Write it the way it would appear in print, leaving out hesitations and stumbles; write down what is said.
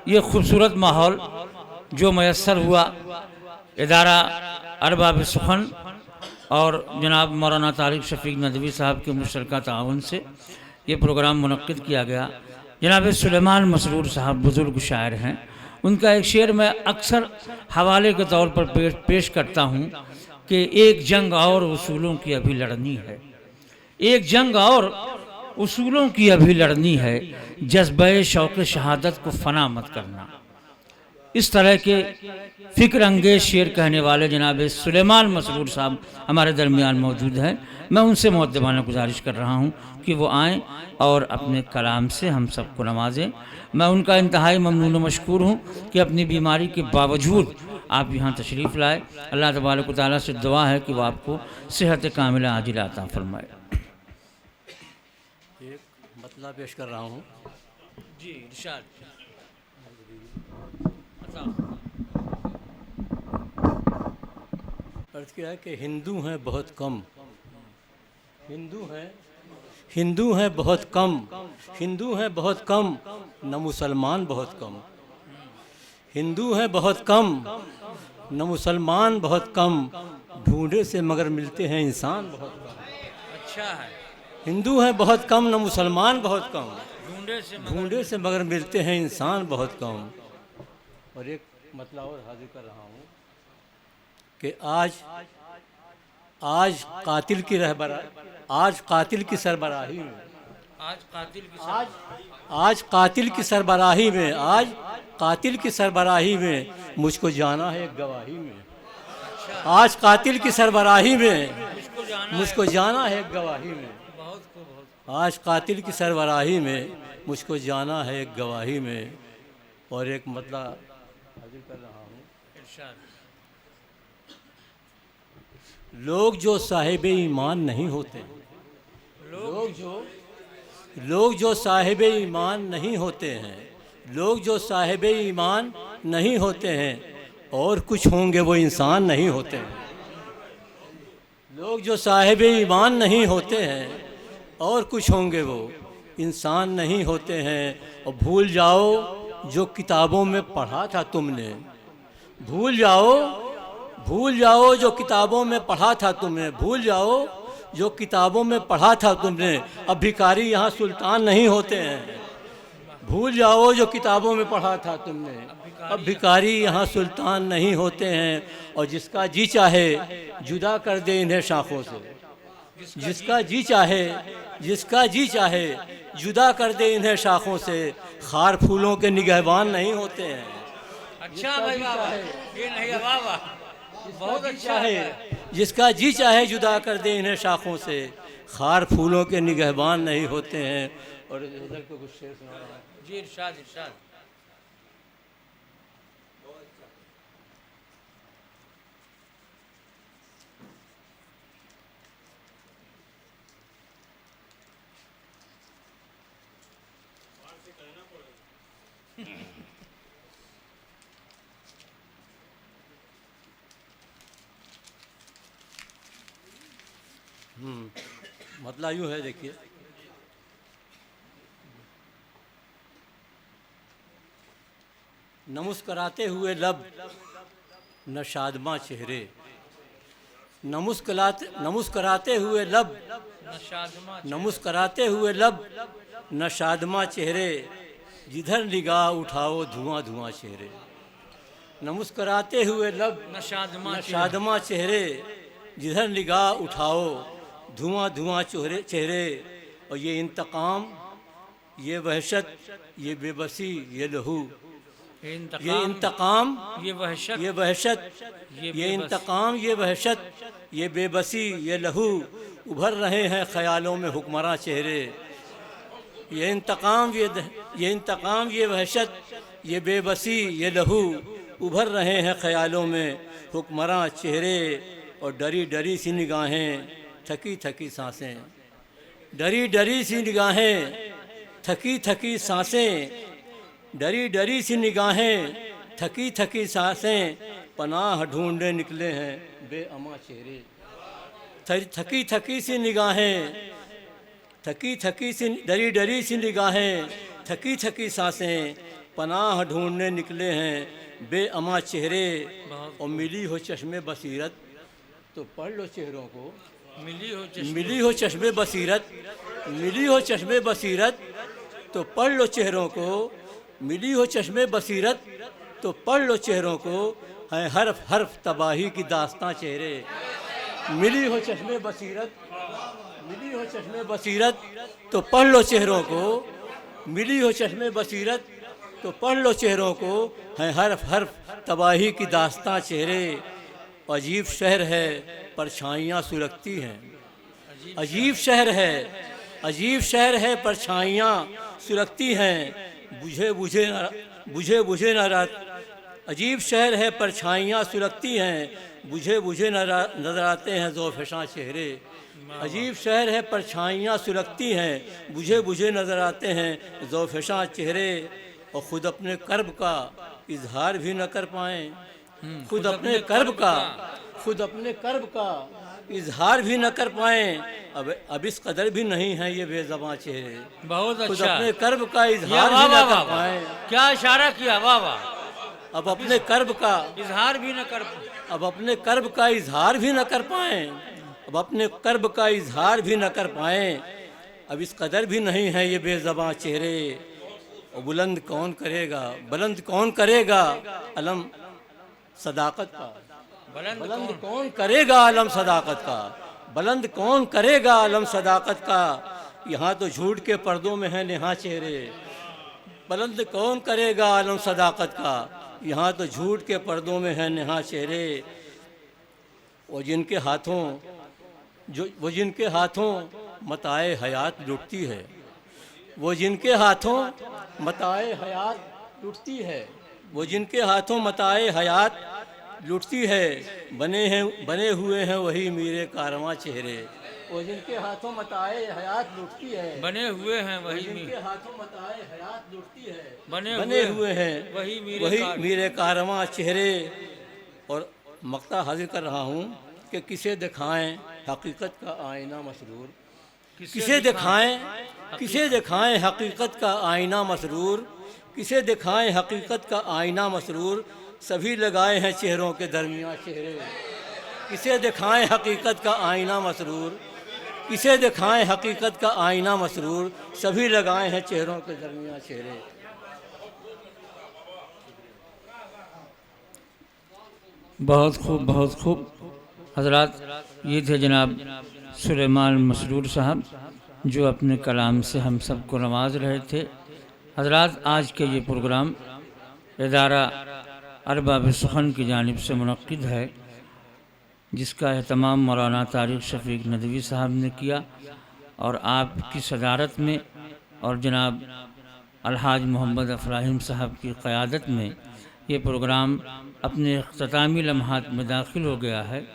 ये खूबसूरत माहौल जो मैसर हुआ इदारा अरबाब सुखन और जनाब मौलाना तारिक शफीक नदवी साहब के मुश्तरका ताउन से ये प्रोग्राम मुनक्किद किया गया। जनाब सुलेमान मसरूर साहब बुज़ुर्ग शायर हैं, उनका एक शेर मैं अक्सर हवाले के तौर पर पेश करता हूँ कि एक जंग और उसूलों की अभी लड़नी है, एक जंग और उसूलों की अभी लड़नी है, जज्बे शौक़ शहादत को फना मत करना। इस तरह के फ़िक्र अंगेज़ शेर कहने वाले जनाब सुलेमान मसरूर साहब हमारे दरमियान मौजूद हैं। मैं उनसे मुअद्दबाना गुजारिश कर रहा हूँ कि वो आएँ और अपने कलाम से हम सबको नवाजें। मैं उनका इंतहाई ममनून व मशकूर हूँ कि अपनी बीमारी के बावजूद आप यहाँ तशरीफ़ लाए। अल्लाह तबारक व तआला से दुआ है कि वो आपको सेहत कामिला आजिला अता फरमाए। एक मतला पेश कर रहा हूँ। जी इरशाद। अर्ज़ किया है कि हिंदू हैं बहुत कम, हिंदू हैं बहुत कम, हिंदू हैं बहुत कम, न मुसलमान बहुत कम। हिंदू हैं बहुत कम, न मुसलमान बहुत कम, ढूंढे से मगर मिलते हैं इंसान बहुत कम। अच्छा है। हिंदू हैं बहुत कम, न मुसलमान बहुत कम, ढूंढे से मगर मिलते हैं इंसान बहुत कम। और एक मतलब और हाजिर कर रहा हूँ कि आज कातिल की रहबरा, आज कातिल की सरबराही में, आज कातिल की सरबराही में, आज कातिल की सरबराही में मुझको जाना है एक गवाही में। आज कातिल की सरबराही में मुझको जाना है एक गवाही में। आज कातिल की सरबराही में मुझको जाना है एक गवाही में। और एक मतलब हाजिर कर रहा हूँ। लोग जो साहिब ईमान नहीं होते, लोग जो साहिब ईमान नहीं होते हैं, लोग जो साहिब ईमान नहीं होते हैं, और कुछ होंगे वो इंसान नहीं होते हैं। लोग जो साहिब ईमान नहीं होते हैं और कुछ होंगे वो इंसान नहीं होते हैं। और भूल जाओ जो किताबों में पढ़ा था तुमने, भूल जाओ जो किताबों में पढ़ा था तुमने, भूल जाओ जो किताबों में पढ़ा था तुमने। अब भिखारी यहाँ सुल्तान नहीं होते हैं। भूल जाओ जो किताबों में पढ़ा था तुमने, अब भिखारी यहाँ सुल्तान नहीं होते हैं। और जिसका जी चाहे जुदा कर दे इन्हें शाखों से, जिसका जी चाहे जुदा कर दे इन्हें शाखों से। खार फूलों के निगहबान नहीं होते हैं। अच्छा भाई बाबा, ये नहीं बाबा, बहुत अच्छा है। जिसका जी चाहे जुदा कर दे इन्हें शाखों से, खार फूलों के निगहबान नहीं होते हैं। और इधर को कुछ शेर सुना रहा है। जी इरशाद इरशाद। मतलब यूँ है, देखिए, न मुस्कराते हुए लब, न शादमा चेहरे, न मुस्कराते हुए लब, न मुस्कराते हुए लब, न शादमा चेहरे, जिधर निगाह उठाओ धुआं धुआं चेहरे। न मुस्कराते हुए लब, न शादमा चेहरे, जिधर निगाह उठाओ धुआं धुआं चेहरे। और ये इंतकाम, ये वहशत, ये बेबसी, ये लहू, ये इंतकाम, ये वहशत, ये इंतकाम, ये वहशत, ये बेबसी, ये लहू, उभर रहे हैं ख्यालों में हुक्मरां चेहरे। ये इंतकाम, ये वहशत, ये बेबसी, ये लहू, उभर रहे हैं ख्यालों में हुक्मरां चेहरे। और डरी डरी सी निगाहें, थकी थकी सांसें, डरी डरी सी निगाहें, थकी थकी सांसें, डरी डरी सी निगाहें, थकी थकी सांसें, पनाह ढूंढने निकले हैं बेअमा चेहरे। थकी थकी सी निगाहें, थकी थकी सी, डरी डरी सी निगाहें, थकी थकी सांसें, पनाह ढूंढने निकले हैं बेअमा चेहरे, और मिली हो चश्मे बसीरत, तो पढ़ लो चेहरों को। मिली हो चश्मे बसीरत, मिली हो चश्मे बसीरत, तो पढ़ लो चेहरों को। मिली हो चश्मे बसीरत, तो पढ़ लो चेहरों को, है हर्फ हर्फ तबाही की दास्तां चेहरे। मिली हो चश्मे बसीरत, मिली हो चश्मे बसीरत, तो पढ़ लो चेहरों को। मिली हो चश्मे बसीरत, तो पढ़ लो चेहरों को, है हर्फ हर्फ तबाही की दास्तां चेहरे। अजीब शहर है परछाइयाँ सुलगती हैं, अजीब शहर है, अजीब शहर है परछाइयाँ सुलगती हैं, बुझे बुझे न रात। अजीब शहर है परछाइयाँ सुलगती हैं, बुझे नजर आते हैं ज़ोफ़िशां चेहरे। अजीब शहर है परछाइयाँ सुलगती हैं, बुझे नजर आते हैं ज़ोफ़िशां चेहरे। और ख़ुद अपने कर्ब का इजहार भी न कर पाएँ, खुद अपने कर्ब का इजहार भी न कर पाएँ। अब इस कदर भी नहीं है ये बेज़बां चेहरे। बहुत खुद अच्छा। अपने कर्ब का इजहार भी न कर पाएँ। क्या इशारा किया, वाह वाह। अब अपने कर्ब का इजहार भी न कर, अब अपने कर्ब का इजहार भी न कर पाएँ, अब अपने कर्ब का इजहार भी न कर पाएँ। अब इस कदर भी नहीं है ये बेज़बां चेहरे। और बुलंद कौन करेगा, बुलंद कौन करेगा अलम सदाकत का। बुलंद कौन करेगा अलम सदाकत का, बुलंद कौन करेगा अलम सदाकत का। यहाँ तो झूठ के पर्दों में है नेहा चेहरे। बुलंद कौन करेगा अलम सदाकत का, यहाँ तो झूठ के पर्दों में है नेहा चेहरे। वो जिनके हाथों मताए हयात लुटती है, वो जिनके हाथों मताए हयात लुटती है, वो जिनके हाथों मताए हयात लुटती है। बने हुए हैं वही मीरे कारवां चेहरे। वो जिनके हाथों मताए हयात लुटती है, बने हुए हैं वही जिनके हाथों मताए हयात लुटती है, बने हुए हैं वही मीरे कारवां चेहरे। और मक्ता हाजिर कर रहा हूँ कि किसे दिखाएं हकीकत का आईना मसरूर, किसे दिखाएं हकीकत का आईना मसरूर, किसे दिखाएं हकीकत का आईना मसरूर। सभी लगाए हैं चेहरों के दरमियाँ चेहरे। किसे दिखाएं हकीकत का आईना मसरूर, किसे दिखाएं हकीकत का आईना मसरूर। सभी लगाए हैं चेहरों के दरमियाँ चेहरे। बहुत खूब, बहुत खूब हजरात। ये थे जनाब सुलेमान मसरूर साहब, जो अपने कलाम से हम सबको नवाज रहे थे। हजरात, आज के ये प्रोग्राम इदारा अरबाब सुखन की जानिब से मुनक्किद है, जिसका एहतमाम मौलाना तारिक शफीक नदवी साहब ने किया, और आपकी सदारत में और जनाब अलहाज मोहम्मद अफराहिम साहब की क़यादत में ये प्रोग्राम अपने इख्तितामी लम्हात में दाखिल हो गया है।